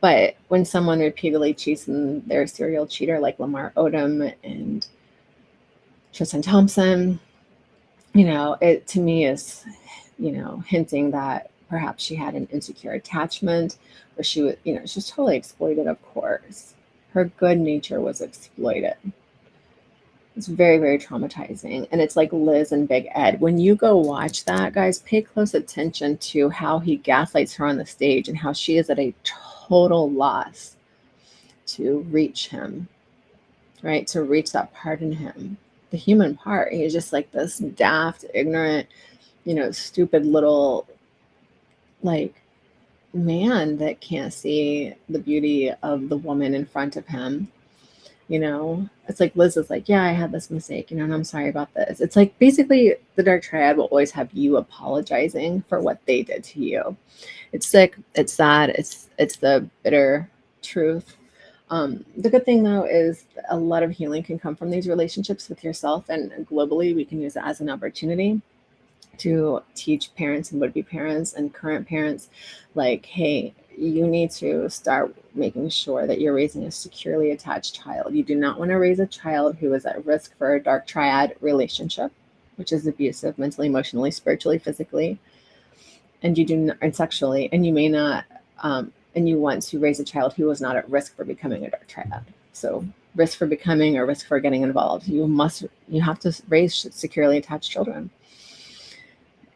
But when someone repeatedly cheats and they're a serial cheater like Lamar Odom and Tristan Thompson, it to me is, hinting that perhaps she had an insecure attachment, or she was, she's totally exploited, of course. Her good nature was exploited. It's very, very traumatizing. And it's like Liz and Big Ed. When you go watch that, guys, pay close attention to how he gaslights her on the stage and how she is at a total loss to reach him, right? To reach that part in him, the human part. He's just like this daft, ignorant, stupid little like man that can't see the beauty of the woman in front of him. It's like Liz is like, yeah, I had this mistake, and I'm sorry about this. It's like basically the dark triad will always have you apologizing for what they did to you. It's sick. It's sad. It's the bitter truth. The good thing though is a lot of healing can come from these relationships with yourself, and globally we can use it as an opportunity to teach parents and would-be parents and current parents, like, hey, you need to start making sure that you're raising a securely attached child. You do not want to raise a child who is at risk for a dark triad relationship, which is abusive mentally, emotionally, spiritually, physically, and sexually, and you may not, and you want to raise a child who is not at risk for becoming a dark triad. So risk for becoming or risk for getting involved. You have to raise securely attached children.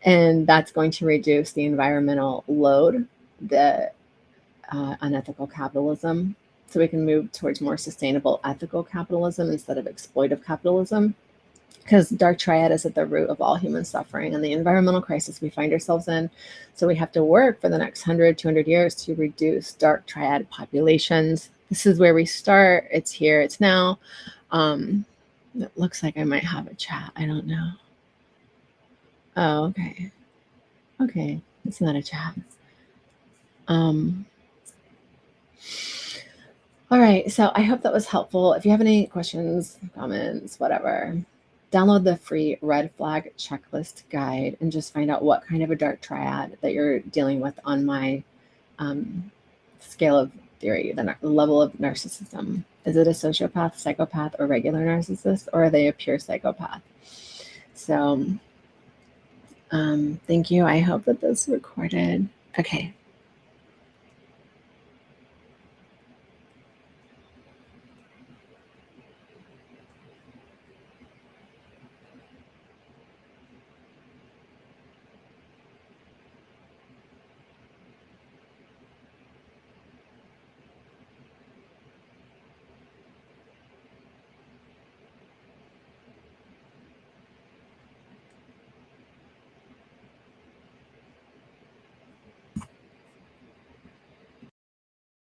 And that's going to reduce the environmental load, the unethical capitalism. So we can move towards more sustainable ethical capitalism instead of exploitive capitalism. Because dark triad is at the root of all human suffering and the environmental crisis we find ourselves in. So we have to work for the next 100, 200 years to reduce dark triad populations. This is where we start. It's here. It's now. It looks like I might have a chat. I don't know. Oh, okay. Okay. It's not a chat. All right. So I hope that was helpful. If you have any questions, comments, whatever, download the free red flag checklist guide and just find out what kind of a dark triad that you're dealing with on my scale of theory, the level of narcissism. Is it a sociopath, psychopath, or regular narcissist, or are they a pure psychopath? So thank you. I hope that this recorded. Okay.